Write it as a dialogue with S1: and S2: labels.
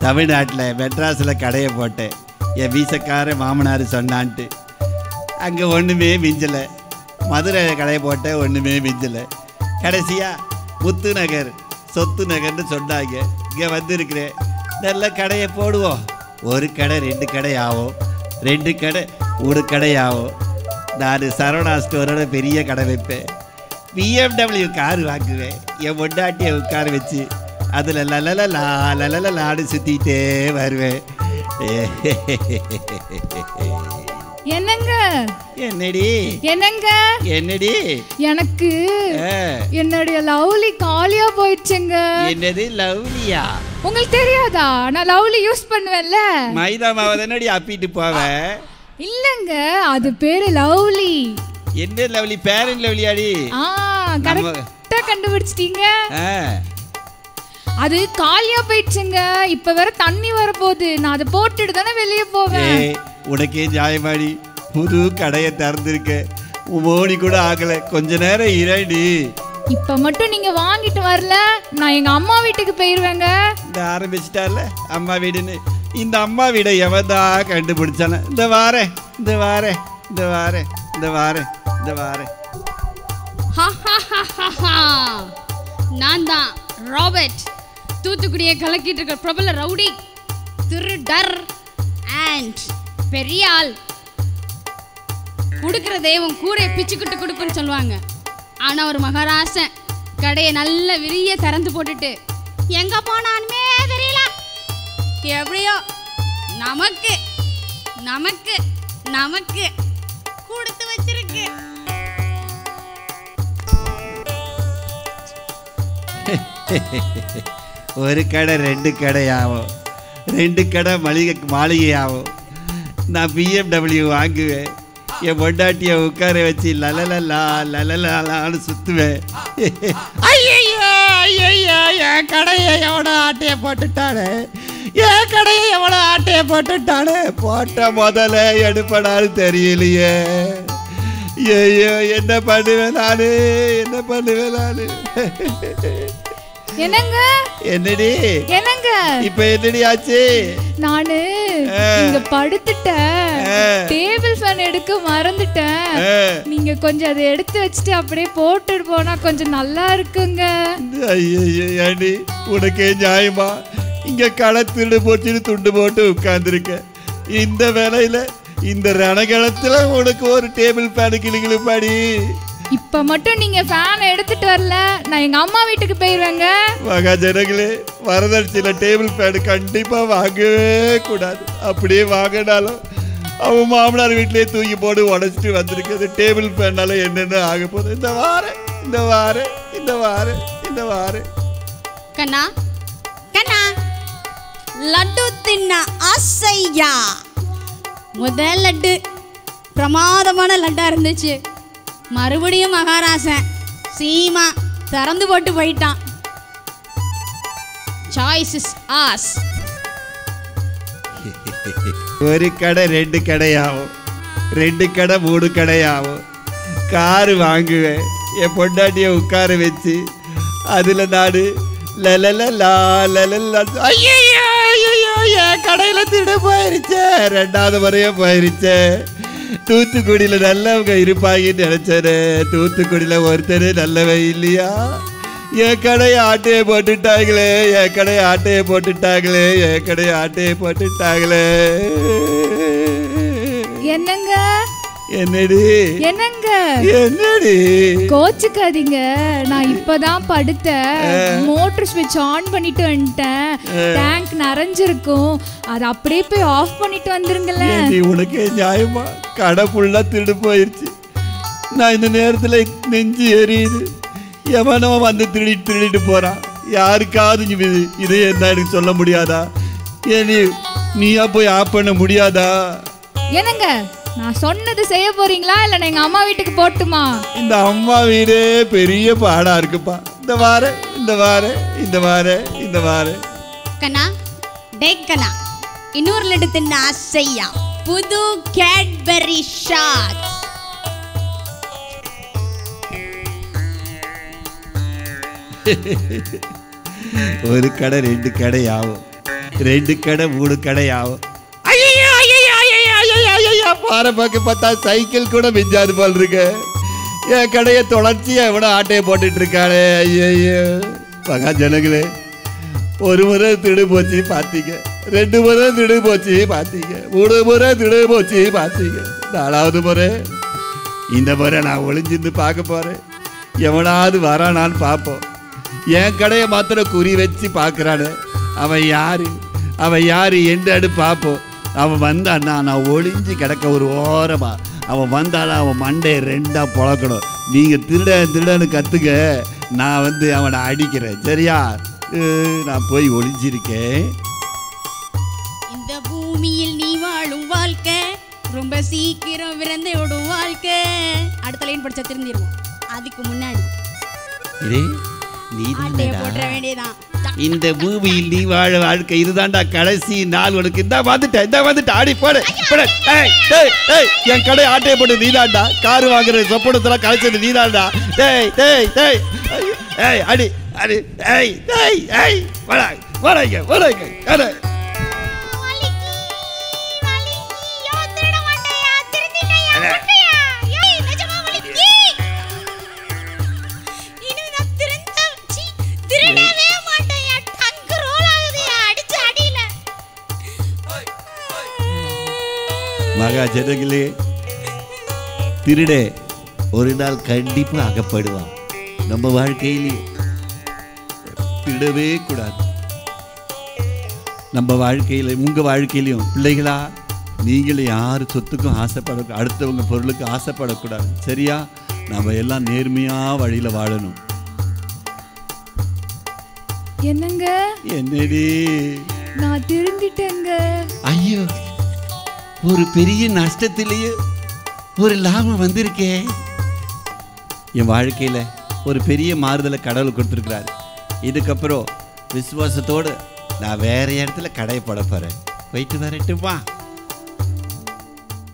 S1: தமிழ்நாட்டில் மெட்ராஸில் கடையை போட்டேன். என் வீசக்கார மாமனார் சொன்னான்ட்டு. அங்கே ஒன்றுமே மிஞ்சலை. மதுரை கடையை போட்டேன், ஒன்றுமே மிஞ்சலை. கடைசியாக முத்து நகர் சொத்து நகர்னு சொன்னாங்க. இங்கே வந்துருக்கிறேன். நல்ல கடையை போடுவோம். ஒரு கடை 2 கடை ஆகும், 2 கடை 1 கடை ஆகும். நான் சரவணா ஸ்டோரோட பெரிய கடை வைப்பேன். BMW கார் வாங்குவேன். என் பொண்டாட்டியை உட்கார வச்சு அதில் லலலாடு சுற்றிக்கிட்டே வருவேன்.
S2: என்னங்க
S1: என்னடி
S2: என்னங்க
S1: என்னடி
S2: எனக்கு என்னுடைய லவ்லி காலியா போயிடுச்சுங்க.
S1: என்னது லவ்லியா?
S2: உங்களுக்கு தெரியாதா? நான் லவ்லி யூஸ் பண்ணுவேன்ல.
S1: மைதா மாவை தானடி அப்பிட்டு போவேன்.
S2: இல்லங்க, அது பேரு லவ்லி.
S1: என்ன லவ்லி? பேரன் லவ்லியாடி?
S2: கரெக்டா கண்டுபிடிச்சிட்டீங்க. அது காலியா போயிடுச்சுங்க. இப்ப வேற தண்ணி வர போகுது. நான் அதை போட்டுட்டு தானே வெளியே போவேன்.
S1: உனக்கே நியாயமாடி? புது கடையை திறந்துருக்க, மோனி கூட ஆகல. கொஞ்ச நேரம் இரடி.
S2: இப்ப மட்டும் நீங்க வாங்கிட்டு வரல, நான் எங்க அம்மா வீட்டுக்கு போயிருவேங்க.
S1: இந்த ஆரம்பிச்சிட்டால அம்மா வீடுன்னு. இந்த அம்மா வீடை எவதான் கண்டுபிடிச்சான? இந்த வாரேன் இந்த வாரேன் இந்த வாரேன் இந்த வாரேன் இந்த வாரேன்.
S3: நான் தான் ராபர்ட், தூத்துக்குடியை கலக்கிட்டு இருக்க பிரபல ரவுடி, திருடர் அண்ட் பெரிய ஆள். கொடுக்குற தெய்வம் கூரையை பிச்சுக்கிட்டு கொடுக்குன்னு சொல்லுவாங்க. ஆனால் ஒரு மகாராசன் கடையை நல்ல விரிய திறந்து போட்டுட்டு எங்கே போனாலுமே தெரியல. எப்படியோ நமக்கு நமக்கு நமக்கு கொடுத்து வச்சிருக்கு.
S1: ஒரு கடை 2 கடை ஆகும், 2 கடை மாளிகை ஆகும். நான் BMW வாங்குவேன். என் பொண்டாட்டியை உட்கார வச்சு லலலான்னு சுற்றுவேன். ஐயோ ஐயோ, என் கடையை எவ்வளோ ஆட்டையை போட்டுட்டானே, என் கடையை எவ்வளோ ஆட்டையை போட்டுட்டானே. போட்ட முதல்ல எடுப்படான்னு தெரியலையே. ஐயோ, என்ன பண்ணுவேன் நானு, என்ன பண்ணுவேன் நானு?
S2: என்னங்க
S1: என்னடி
S2: என்னங்க
S1: இப்ப என்னடி ஆச்சு?
S2: நானு இங்க படுத்துட்டேன். டேபிள் ஃபேன் எடுக்க மறந்துட்டேன். நீங்க கொஞ்சம் அதை எடுத்து வச்சுட்டு அப்படியே போட்டுட்டு போனா கொஞ்சம் நல்லா இருக்குங்க.
S1: ஐயோ ஏண்டி, உனக்கே நியாயமா? இங்க களை திருடு போச்சுன்னு துண்டு போட்டு உட்கார்ந்துருக்க. இந்த வேலையில இந்த ரணகலத்துல உனக்கு ஒரு டேபிள் ஃபேன் கிளிகிழுப்பாடி.
S2: இப்ப மட்டும் நீங்க ஃபேன் எடுத்துட்டு வரல, நான் எங்க அம்மா வீட்டுக்கு போயிருவேங்க.
S1: மகாஜனங்களே, வரதட்சணை டேபிள் ஃபேன் கண்டிப்பா வாங்கவே கூடாது. அப்படியே வாங்கினாலும் அவன் மாமனார் வீட்டிலேயே தூக்கி போட்டு உடச்சிட்டு வந்திருக்கிறது. டேபிள் ஃபேனால என்னென்ன ஆக போகுது? இந்த வாரம் இந்த வாரம் இந்த வாரம் இந்த வாரம்.
S3: கண்ணா கண்ணா, லட்டு தின்ன ஆசையா? முதல் லட்டு பிரமாதமான லட்டா இருந்துச்சு. மறுபடியும் மகாராசன் சீமா திறந்து போட்டு போயிட்டான். Choice is as.
S1: ஒரு கடை 2 கடை ஆகும், 2 கடை 3 கடை ஆகும். காரு வாங்குவேன். என் பொண்டாட்டியை உட்கார வச்சு அதில் நாடு லலலா. ஐயோ ஐயோ, என் கடையில் திட போயிருச்சே. 2வது முறையே போயிருச்சே. தூத்துக்குடியில் நல்லவங்க இருப்பாங்கன்னு நினைச்சாரு. தூத்துக்குடியில் ஒருத்தர் நல்லவ இல்லையா? என் கடையை ஆட்டையை போட்டுட்டாங்களே, என் கடையை ஆட்டையை போட்டுட்டாங்களே, என் கடையை ஆட்டையை போட்டுட்டாங்களே.
S2: என்னங்க
S1: என்னடி
S2: என்னங்க
S1: என்னடி?
S2: கோச்சுக்காதீங்க, நான் இப்பதான் படுத்தேன். மோட்டர் ஸ்விட்ச் ஆன் பண்ணிட்டு வந்துட்டேன். டேங்க் நிறைஞ்சிருக்கும், அதை அப்படியே போய் ஆஃப் பண்ணிட்டு வந்துருங்களேன்.
S1: உனக்கே நியாயமா? கடை ஃபுல்லா திருடு போயிருச்சு. நான் இந்த நேரத்துல நெஞ்சு எரியுது. எவனோ வந்து திருடிட்டு போறான். யாருக்காவது இது என்ன சொல்ல முடியாதா? நீயா போய் ஆஃப் பண்ண முடியாதா?
S2: என்னங்க, நான் சொன்னது செய்ய போறீங்களா இல்ல நான் எங்க அம்மா வீட்டுக்கு போட்டுமா?
S1: இந்த அம்மா வீடே பெரிய பாடா இருக்குப்பா. இந்த வார இந்த வார இந்த வார இந்த வார.
S3: கண்ணா டே கண்ணா, இன்னொரு லட்டு தின்ன ஆசையா? புது கேட்பரி ஷாட்.
S1: ஒரு கடை 2 கடை ஆகும், 2 கடை 3 கடை ஆகும். பாறை பார்க்க பார்த்தா சைக்கிள் கூட மிஞ்சாது போல் இருக்கு. என் கடையை தொடர்ச்சியா எவ்வளோ ஆட்டையை போட்டுட்டு இருக்காளே. ஐயோ மகா ஜனங்களே, ஒரு முறை திடு போச்சு பார்த்தீங்க, 2 முறை திடு போச்சு பார்த்தீங்க, 3 முறை திடு போச்சு பார்த்தீங்க. 4வது முறை இந்த முறை நான் ஒளிஞ்சிருந்து பார்க்க போறேன். எவனாவது வரானான்னு பார்ப்போம். என் கடையை மாத்திரம் குறி வச்சு பார்க்குறானு, அவன் யாரு என்னன்னு பார்ப்போம். அவன் வந்தான்னா நான் ஒளிஞ்சு கிடக்க ஒரு ஓரமா. அவன் வந்தாலும் அவன் மண்டையை 2ஆ பொழக்கணும். நீங்கள் திருடன்னு கற்றுக்க, நான் அவனை அடிக்கிறேன். சரியா? நான் போய் ஒளிஞ்சிருக்கேன்.
S3: இந்த பூமியில் நீ வாழும் வாழ்க்கை ரொம்ப சீக்கிரம் விரந்து விடும் வாழ்க்கை. அடுத்த லைன் படிச்சா திருந்திடுவோம். அதுக்கு முன்னாடி போட்ட வேண்டியதான்.
S1: இந்த பூமியில் நீ வாழ வாழ்க்கை இதுதான்டா கடைசி நாள் உனக்கு. இந்த வந்துட்ட ஆடி போடு. என் கடை ஆட்டையை போட்டு நீதாண்டா. காரு வாங்குற சொப்பனத்தெல்லாம் கழிச்சது நீதாண்டா. அடி அடி வராங்க. மகா ஜனங்களே, திருடே ஒரு நாள் கண்டிப்பா அகப்படுவான். நம்ம வாழ்க்கையிலே திருடவே கூடாது. நம்ம வாழ்க்கையில உங்க வாழ்க்கையிலையும் பிள்ளைகளா நீங்களும் யாரு சொத்துக்கும் ஆசைப்பட, அடுத்தவங்க பொருளுக்கு ஆசைப்படக்கூடாது. சரியா? நம்ம எல்லாம் நேர்மையா வழியில வாழணும்.
S2: என்னங்க?
S1: என்னடி?
S2: நான் திருந்திட்டேங்க.
S1: ஐயோ, ஒரு பெரிய நஷ்டத்திலேயே ஒரு லாபம் வந்திருக்கே. என் வாழ்க்கையில ஒரு பெரிய மாறுதலை கடவுள் கொடுத்துருக்கிறாரு. இதுக்கப்புறம் விசுவாசத்தோடு நான் வேற இடத்துல கடை போட போறேன். போயிட்டு வரட்டுமா?